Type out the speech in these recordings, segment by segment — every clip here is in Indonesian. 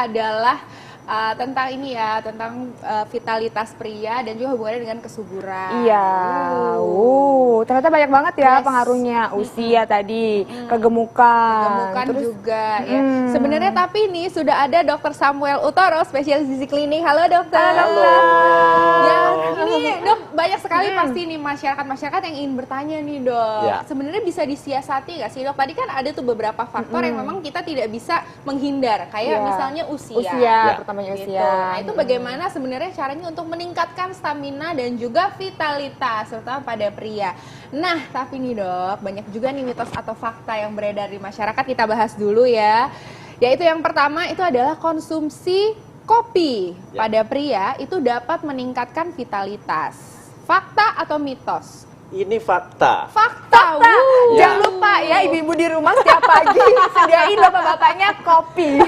adalah tentang ini ya, tentang vitalitas pria dan juga hubungannya dengan kesuburan. Iya, ternyata banyak banget ya pengaruhnya. Usia tadi, kegemukan Terus juga ya. Sebenarnya tapi nih sudah ada Dr. Samuel Utoro, spesialis gizi klinik. Halo dokter. Halo. Ya, ini dok banyak sekali pasti nih masyarakat yang ingin bertanya nih dok. Ya. Sebenarnya bisa disiasati nggak sih dok? Tadi kan ada tuh beberapa faktor yang memang kita tidak bisa menghindar, kayak misalnya usia. Ya. Pertamanya Gitu. usia. Nah itu bagaimana sebenarnya caranya untuk meningkatkan stamina dan juga vitalitas, terutama pada pria. Nah tapi nih dok, banyak juga nih mitos atau fakta yang beredar di masyarakat, kita bahas dulu ya. Yaitu yang pertama itu adalah konsumsi kopi pada pria itu dapat meningkatkan vitalitas. Fakta atau mitos? Ini fakta. Fakta. Jangan lupa ya ibu-ibu di rumah setiap pagi sediain bapak-bapaknya kopi.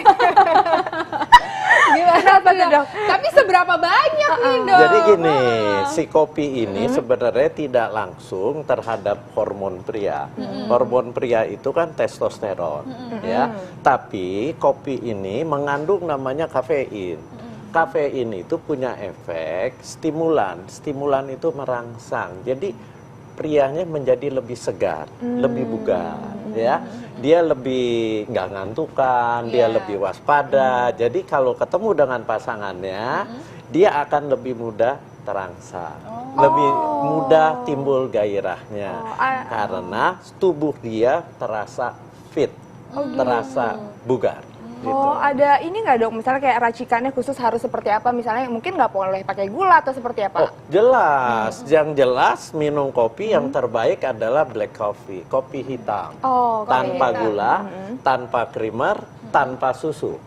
Gimana tuh dok? Tapi seberapa banyak nih dok? Jadi gini, si kopi ini sebenarnya tidak langsung terhadap hormon pria. Hormon pria itu kan testosteron, ya. Tapi kopi ini mengandung namanya kafein. Kafein itu punya efek stimulan. Stimulan itu merangsang. Jadi prianya menjadi lebih segar, lebih bugar, ya. Dia lebih nggak ngantukan, dia lebih waspada. Jadi kalau ketemu dengan pasangannya, dia akan lebih mudah terangsang, lebih mudah timbul gairahnya, karena tubuh dia terasa fit, terasa bugar. Gitu. Ada ini nggak dok? Misalnya kayak racikannya khusus harus seperti apa? Misalnya mungkin nggak boleh pakai gula atau seperti apa? Oh, jelas. Yang jelas minum kopi yang terbaik adalah black coffee, kopi hitam. Tanpa gula, tanpa creamer, tanpa susu.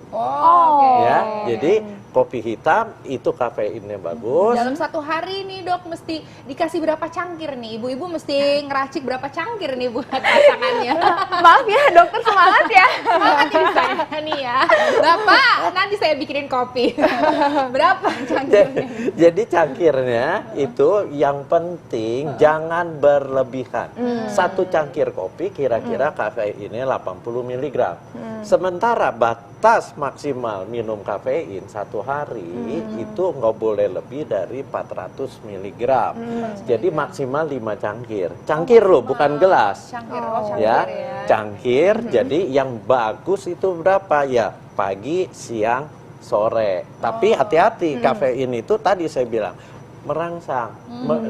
Ya, jadi kopi hitam itu kafeinnya bagus. Dalam satu hari nih dok mesti dikasih berapa cangkir nih? Ibu-ibu mesti ngeracik berapa cangkir nih buat pasangannya? Maaf ya dokter, semangat ya. Semangat jadi saya nih ya. Bapak, nanti saya bikinin kopi. Berapa cangkirnya? Jadi cangkirnya itu yang penting jangan berlebihan. Satu cangkir kopi kira-kira kafeinnya 80 mg. Sementara batas maksimal minum kafein satu hari itu nggak boleh lebih dari 400 mg. Jadi maksimal 5 cangkir. Cangkir loh, bukan gelas. Cangkir, cangkir Ya, cangkir. Jadi yang bagus itu berapa ya? Pagi, siang, sore. Tapi hati-hati, kafein itu tadi saya bilang merangsang,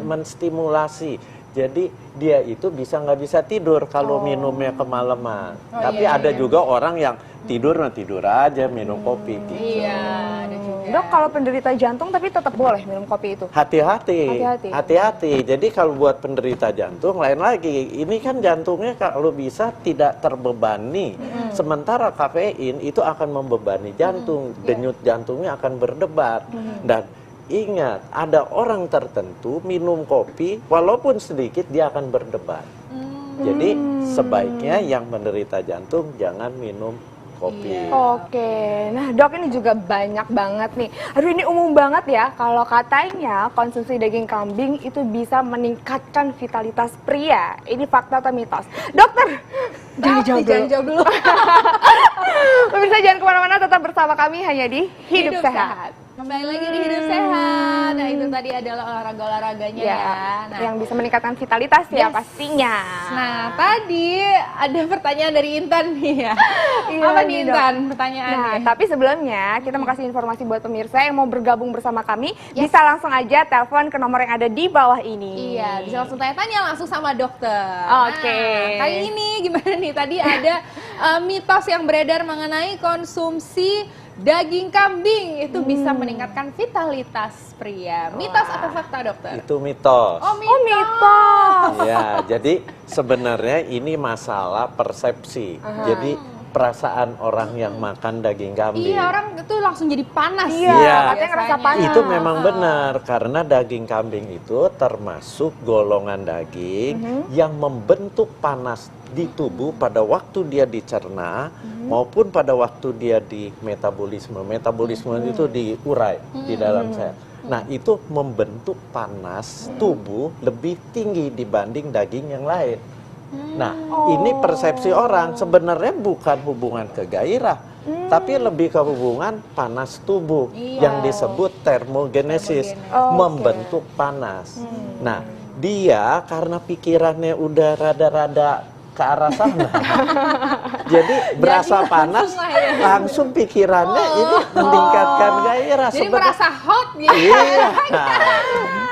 menstimulasi. Jadi dia itu nggak bisa tidur kalau minumnya kemalaman. Tapi ada juga orang yang tidur aja minum kopi. Gitu. Iya, ada juga. Dok, kalau penderita jantung tapi tetap boleh minum kopi itu? Hati-hati. Jadi kalau buat penderita jantung lain lagi. Ini kan jantungnya kalau bisa tidak terbebani. Sementara kafein itu akan membebani jantung. Denyut jantungnya akan berdebar. Dan ingat, ada orang tertentu minum kopi walaupun sedikit dia akan berdebar. Jadi sebaiknya yang menderita jantung jangan minum kopi. Oke, nah dok ini juga banyak banget nih. Aduh ini umum banget ya, kalau katanya konsumsi daging kambing itu bisa meningkatkan vitalitas pria. Ini fakta atau mitos? Dokter, jangan jawab dulu. Pemirsa jangan kemana-mana, tetap bersama kami hanya di Hidup Sehat. Kembali lagi di Hidup Sehat. Nah itu tadi adalah olahraga-olahraganya ya. Nah, yang bisa meningkatkan vitalitas ya pastinya. Nah tadi ada pertanyaan dari Intan nih ya. Apa nih Intan pertanyaannya? Nah tapi sebelumnya kita mau kasih informasi buat pemirsa yang mau bergabung bersama kami. Bisa langsung aja telepon ke nomor yang ada di bawah ini. Iya, bisa langsung tanya-tanya langsung sama dokter. Oke. Nah, kali ini gimana nih? Tadi ada mitos yang beredar mengenai konsumsi daging kambing itu bisa meningkatkan vitalitas pria. Mitos atau fakta dokter? Itu mitos. Oh mitos. Ya, jadi sebenarnya ini masalah persepsi. Jadi perasaan orang yang makan daging kambing. Iya, orang itu langsung jadi panas. Iya, katanya ngerasa panas. Itu memang benar karena daging kambing itu termasuk golongan daging yang membentuk panas di tubuh pada waktu dia dicerna maupun pada waktu dia di metabolisme. Metabolisme itu diurai di dalam sel. Nah, itu membentuk panas tubuh lebih tinggi dibanding daging yang lain. Nah, ini persepsi orang sebenarnya bukan hubungan ke gairah, tapi lebih ke hubungan panas tubuh yang disebut termogenesis, membentuk panas. Nah, dia karena pikirannya udah rada-rada ke arah sana, jadi berasa panas, langsung pikirannya ini meningkatkan gairah. Jadi merasa hot gitu. Iya.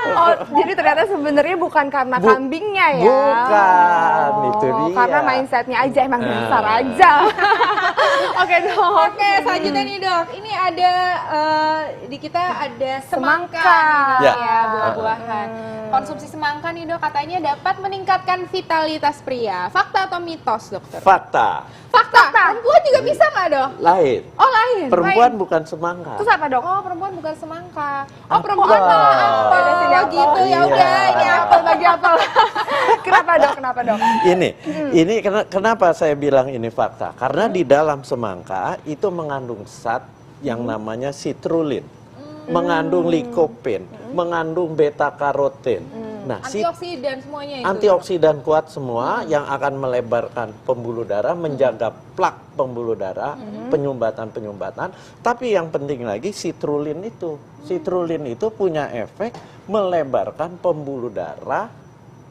Oh, jadi ternyata sebenarnya bukan karena kambingnya ya. Bukan, itu dia. Karena mindsetnya aja, emang dasar aja. Oke dok. Oke, selanjutnya nih dok, ini ada di kita ada semangka Semangka. nih, dok, Ya. ya buah-buahan. Konsumsi semangka nih dok katanya dapat meningkatkan vitalitas pria. Fakta atau mitos dokter? Fakta. Fakta. Perempuan juga bisa nggak dok? Lain. Oh lain. Perempuan lain. bukan semangka. Terus apa dok? Oh perempuan bukan semangka. Oh Apel. perempuan malah apel. Sini apel. Gitu ya udah Iya. ini apel bagi apel. Kenapa dok? Kenapa dok? Ini kenapa saya bilang ini fakta? Karena di dalam semangka itu mengandung zat yang namanya citrulline, mengandung lycopene, mengandung beta karoten. Nah, Antioksidan semuanya itu. antioksidan kuat semua yang akan melebarkan pembuluh darah, menjaga plak pembuluh darah, penyumbatan-penyumbatan. Tapi yang penting lagi citrulline itu punya efek melebarkan pembuluh darah,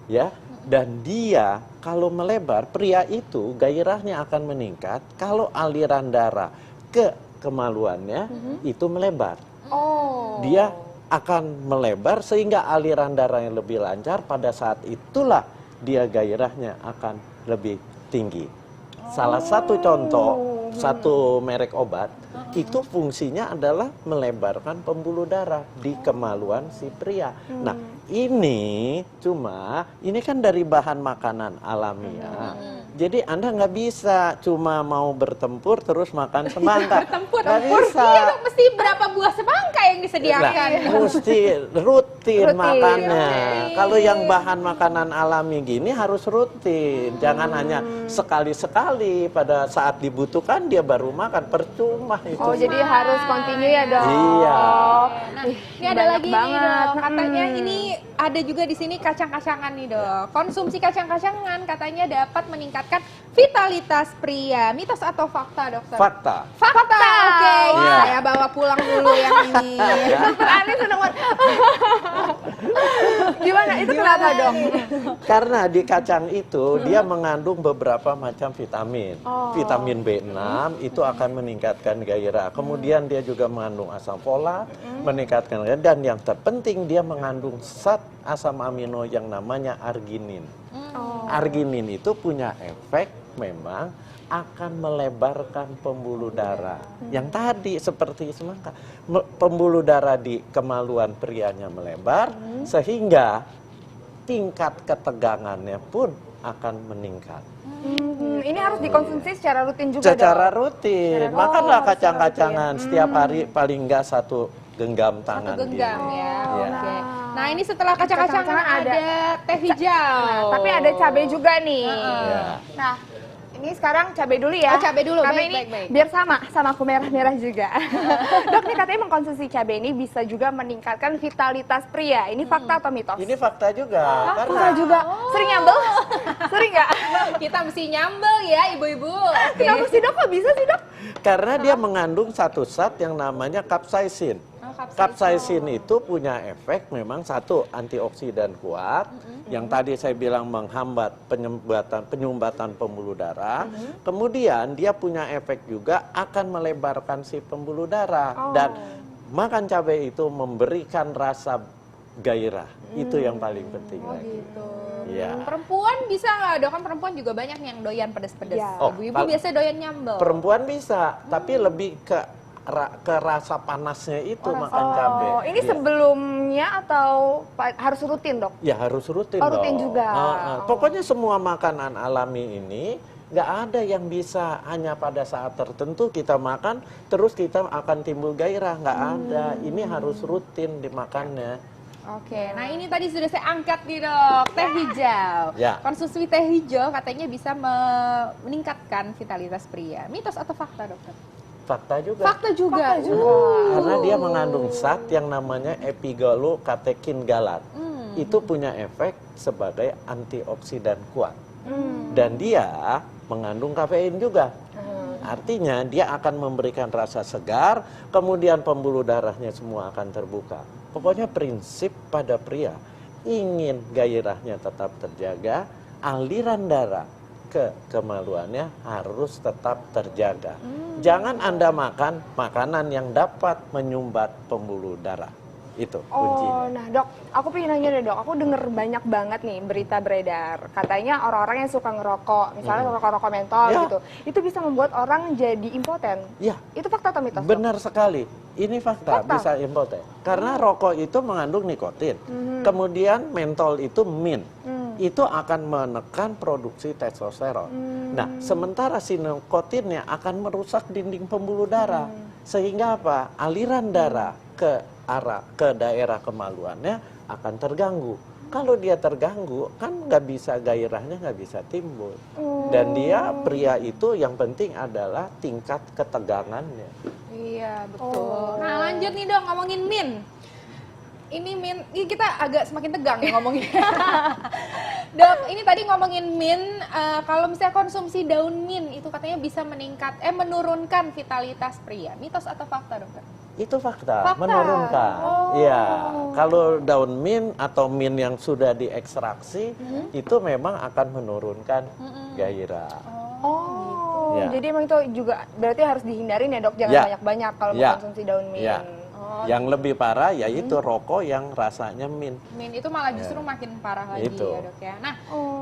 ya. Dan dia kalau melebar, pria itu gairahnya akan meningkat kalau aliran darah ke kemaluannya itu melebar. Oh. Dia akan melebar sehingga aliran darahnya lebih lancar, pada saat itulah dia gairahnya akan lebih tinggi. Salah satu contoh, satu merek obat itu fungsinya adalah melebarkan pembuluh darah di kemaluan si pria. Nah, ini kan dari bahan makanan alamiah. Jadi Anda nggak bisa cuma mau bertempur terus makan semangka. Bertempur. Nggak bisa. Iya dok, mesti berapa buah semangka yang disediakan? Nah, mesti rutin makannya. rutin. Kalau yang bahan makanan alami gini harus rutin. Jangan hanya sekali-sekali pada saat dibutuhkan dia baru makan. Percuma itu. Oh, jadi harus continue ya dok. Iya. Nah, ini ada banyak lagi nih banget. dok. Katanya ini ada juga di sini kacang-kacangan nih dok. Konsumsi kacang-kacangan katanya dapat meningkatkan vitalitas pria. Mitos atau fakta dokter? Fakta. Fakta. Oke, ini Iya. saya bawa pulang dulu yang ini. Dokter Ani seneng banget. Gimana? Itu kenapa dok? Karena di kacang itu dia mengandung beberapa macam vitamin. Vitamin B6 itu akan meningkatkan gairah. Kemudian dia juga mengandung asam folat, meningkatkan gairah. Dan yang terpenting dia mengandung zat asam amino yang namanya arginin. Arginin itu punya efek memang akan melebarkan pembuluh darah. Yang tadi seperti semangka, pembuluh darah di kemaluan prianya melebar sehingga tingkat ketegangannya pun akan meningkat. Ini harus dikonsumsi secara rutin juga Secara dok? rutin, makanlah kacang-kacangan setiap hari paling enggak 1 genggam tangan. Satu genggam gini. ya. Iya. Oke. Nah, ini setelah kacang-kacangan Kacang-kacangan ada teh hijau. Nah, tapi ada cabai juga nih. Iya. Nah, ini sekarang cabai dulu ya. Oh, cabai dulu. Karena Baik, ini baik, baik. biar sama aku merah-merah juga. Dok, nih katanya mengkonsumsi cabai ini bisa juga meningkatkan vitalitas pria. Ini fakta atau mitos? Ini fakta juga, karena Fakta juga. Sering nyambel? Sering nggak? Kita mesti nyambel ya, ibu-ibu. Oke. Kenapa sih dok? Kok bisa sih dok? karena dia mengandung satu zat yang namanya capsaicin. Capsaicin itu punya efek memang satu antioksidan kuat, yang tadi saya bilang menghambat penyumbatan pembuluh darah. Kemudian dia punya efek juga akan melebarkan si pembuluh darah, dan makan cabai itu memberikan rasa gairah. Itu yang paling penting lagi. Gitu. Ya. Perempuan bisa nggak dok? Kan perempuan juga banyak yang doyan pedes-pedes. Ya. Oh, Ibu-ibu kalau- biasa doyan nyambel. Perempuan bisa, tapi lebih ke rasa panasnya itu makan cabai. Oh, ini Iya. sebelumnya atau harus rutin dok? Ya harus rutin Oh, rutin dong. juga. Pokoknya semua makanan alami ini nggak ada yang bisa hanya pada saat tertentu kita makan terus kita akan timbul gairah, nggak ada. Ini harus rutin dimakannya. Oke, nah ini tadi sudah saya angkat nih dok, teh hijau. Ya. Konsumsi teh hijau katanya bisa meningkatkan vitalitas pria. Mitos atau fakta dokter? Fakta juga. Fakta juga. Karena dia mengandung zat yang namanya epigalokatekin galat. Itu punya efek sebagai antioksidan kuat. Dan dia mengandung kafein juga. Artinya dia akan memberikan rasa segar, kemudian pembuluh darahnya semua akan terbuka. Pokoknya prinsip pada pria, ingin gairahnya tetap terjaga, aliran darah ke kemaluannya harus tetap terjaga. Jangan Anda makan makanan yang dapat menyumbat pembuluh darah. Itu kuncinya. Nah dok, aku pengen nanya deh dok, aku denger banyak banget nih berita beredar. Katanya orang-orang yang suka ngerokok, misalnya rokok-rokok mentol gitu, itu bisa membuat orang jadi impoten. Ya, Itu fakta atau mitos? Dok? benar sekali. Ini fakta, bisa impoten. Karena rokok itu mengandung nikotin. Kemudian mentol itu mint. Itu akan menekan produksi testosteron. Nah, sementara si nikotinnya akan merusak dinding pembuluh darah. Sehingga apa? Aliran darah ke daerah kemaluannya akan terganggu. Kalau dia terganggu, kan nggak bisa, gairahnya nggak bisa timbul. Dan dia, pria itu yang penting adalah tingkat ketegangannya. Iya, betul. Nah, lanjut nih dong ngomongin min. Ini min, ini kita agak semakin tegang ya ngomongin. Dok, ini tadi ngomongin min, kalau misalnya konsumsi daun min itu katanya bisa menurunkan vitalitas pria. Mitos atau fakta, dokter? Itu fakta. Fakta. Menurunkan. Iya, kalau daun mint atau mint yang sudah diekstraksi itu memang akan menurunkan gairah. Ya. Jadi emang itu juga berarti harus dihindarin ya dok, jangan Ya. banyak-banyak kalau Ya. mengkonsumsi daun mint. Ya. Yang lebih parah yaitu rokok yang rasanya mint. Min itu malah justru makin parah lagi Itu. ya dok ya. Nah,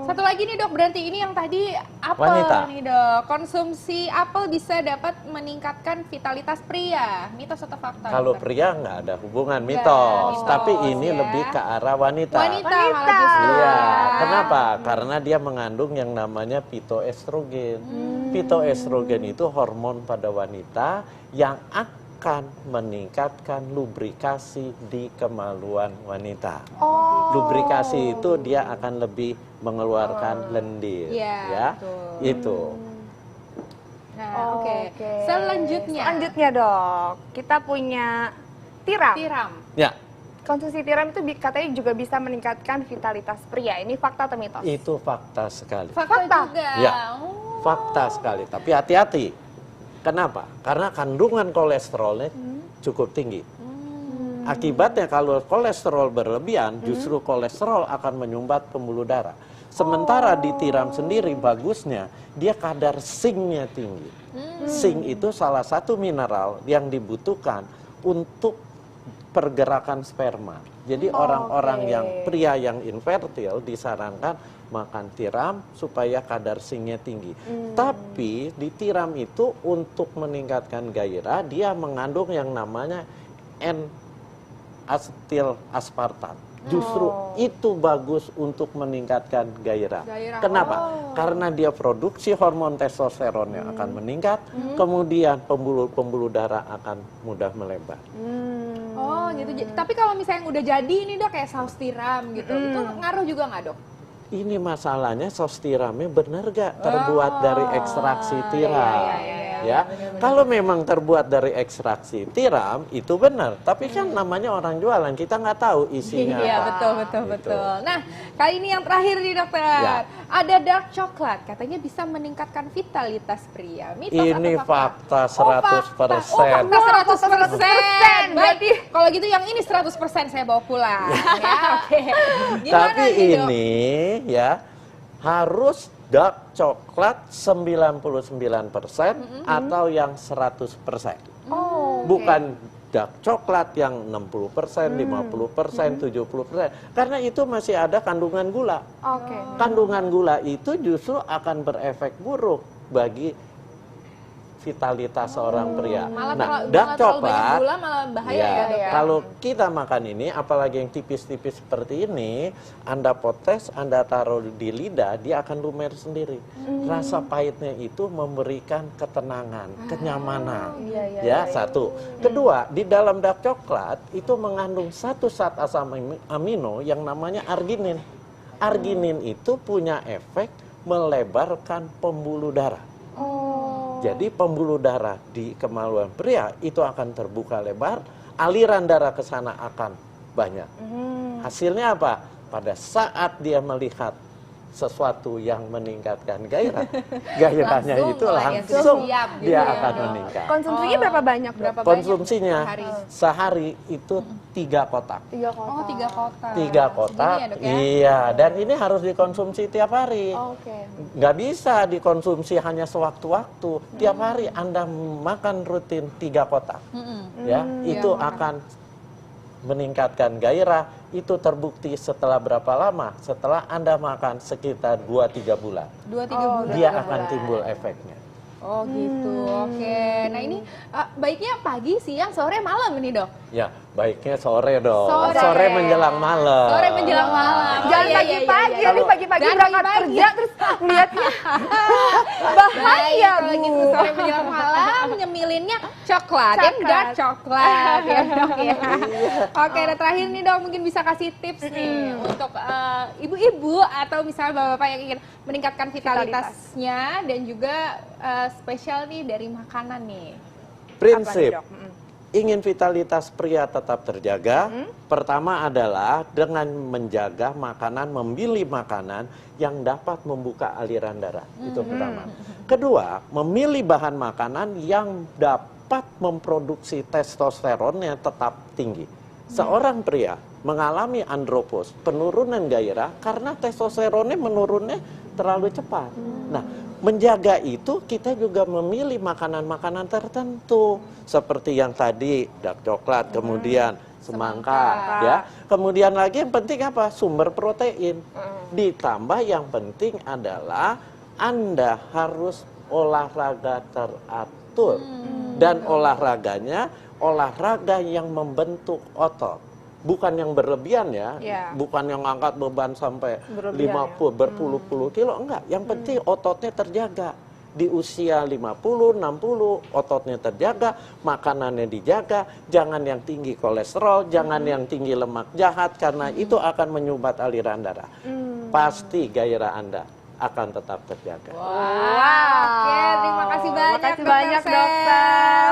satu lagi nih dok, berarti ini yang tadi apel Wanita. nih dok. Konsumsi apel bisa dapat meningkatkan vitalitas pria. Mitos atau fakta? Kalau dokter? pria nggak ada hubungan, mitos. mitos, Tapi ini ya. lebih ke arah wanita. Wanita malah justru. Iya, ya. kenapa? Karena dia mengandung yang namanya pitoestrogen. Pitoestrogen itu hormon pada wanita yang akan meningkatkan lubrikasi di kemaluan wanita. Lubrikasi itu dia akan lebih mengeluarkan lendir, Iya, ya. betul. Itu. Nah, oke. Selanjutnya. Selanjutnya dok, kita punya tiram. Tiram. Ya, Konsumsi tiram itu katanya juga bisa meningkatkan vitalitas pria. Ini fakta atau mitos? itu fakta sekali. Fakta Fakta. juga. Ya. Oh. Fakta sekali, tapi hati-hati. Kenapa? Karena kandungan kolesterolnya cukup tinggi. Akibatnya kalau kolesterol berlebihan, justru kolesterol akan menyumbat pembuluh darah. Sementara di tiram sendiri bagusnya, dia kadar zinc-nya tinggi. Zinc itu salah satu mineral yang dibutuhkan untuk pergerakan sperma. Jadi orang-orang yang pria yang infertil disarankan makan tiram supaya kadar zinc-nya tinggi. Tapi di tiram itu untuk meningkatkan gairah, dia mengandung yang namanya N-asetil aspartat. Justru itu bagus untuk meningkatkan gairah. Kenapa? Karena dia produksi hormon testosteron yang akan meningkat, kemudian pembuluh darah akan mudah melebar. Oh gitu. Tapi kalau misalnya yang udah jadi ini dok kayak saus tiram gitu, itu ngaruh juga nggak dok? Ini masalahnya saus tiramnya benar gak terbuat dari ekstraksi tiram? Ya, kalau memang terbuat dari ekstraksi tiram itu benar. Tapi kan namanya orang jualan, kita nggak tahu isinya Iya apa. betul Gitu. betul. Nah kali ini yang terakhir nih dokter, Ya. ada dark coklat katanya bisa meningkatkan vitalitas pria. Mitos Ini atau fakta? fakta 100%. Oh, fakta 100%. Berarti kalau gitu yang ini 100% saya bawa pulang. Ya, oke. Gimana Tapi nih, Dok? ini ya harus dark coklat 99% atau yang 100%. Bukan dark coklat yang 60%, 50%, 70%. Karena itu masih ada kandungan gula. Kandungan gula itu justru akan berefek buruk bagi vitalitas seorang pria. Malah Nah, kalau dark terlalu banyak coklat gula malah bahaya ya, Dok. kalau kita makan ini, apalagi yang tipis-tipis seperti ini, Anda potes, Anda taruh di lidah, dia akan lumer sendiri. Rasa pahitnya itu memberikan ketenangan, kenyamanan. Ya, satu. Kedua, di dalam dark coklat itu mengandung satu zat asam amino yang namanya arginin. Arginin itu punya efek melebarkan pembuluh darah. Jadi pembuluh darah di kemaluan pria itu akan terbuka lebar, aliran darah ke sana akan banyak. Hasilnya apa? Pada saat dia melihat sesuatu yang meningkatkan gairah, gairahnya Langsung itu lah ya, langsung sudah siap gitu dia ya, akan Dok. meningkat. Konsumsinya berapa banyak, Dok? Berapa Konsumsinya banyak per hari? sehari itu 3 kotak. 3 kotak. Oh, 3 kotak. 3 kotak, Segini ya, Dok, ya? iya. Dan ini harus dikonsumsi tiap hari. Oke. Nggak bisa dikonsumsi hanya sewaktu-waktu. Tiap hari Anda makan rutin 3 kotak. Ya, itu Iya, akan meningkatkan gairah. Itu terbukti setelah berapa lama? Setelah Anda makan sekitar 2-3 bulan. 2-3 bulan. Dia akan timbul efeknya. Oh gitu, oke. Nah ini baiknya pagi, siang, sore, malam ini dok? Ya, baiknya sore dong. Sore. Menjelang malam. Sore menjelang malam. Jangan iya, pagi-pagi, iya. nanti pagi-pagi Jangan berangkat pagi-pagi. kerja terus lihatnya bahaya, Baik, kalau Bu. gitu sore menjelang malam nyemilinnya coklat, ya dark coklat ya dok ya. Oke, dan terakhir nih dok mungkin bisa kasih tips nih untuk ibu-ibu atau misalnya bapak-bapak yang ingin meningkatkan vitalitasnya dan juga spesial nih dari makanan nih. Prinsip Apa nih, Dok? ingin vitalitas pria tetap terjaga, pertama adalah dengan menjaga makanan, memilih makanan yang dapat membuka aliran darah. Itu pertama. Kedua, memilih bahan makanan yang dapat memproduksi testosteron yang tetap tinggi. Seorang pria mengalami andropos, penurunan gairah karena testosteronnya menurunnya terlalu cepat. Nah, menjaga itu kita juga memilih makanan-makanan tertentu seperti yang tadi dark coklat, kemudian semangka, ya. Kemudian lagi yang penting apa? Sumber protein. Ditambah yang penting adalah Anda harus olahraga teratur. Dan olahraganya olahraga yang membentuk otot. Bukan yang berlebihan ya, bukan yang angkat beban sampai Berlebihan 50 berpuluh-puluh kilo, enggak. Yang penting ototnya terjaga. Di usia 50, 60 ototnya terjaga, makanannya dijaga, jangan yang tinggi kolesterol, jangan yang tinggi lemak jahat karena itu akan menyumbat aliran darah. Pasti gairah Anda akan tetap terjaga. Oke, terima kasih banyak Makasih banyak, Dokter dokter.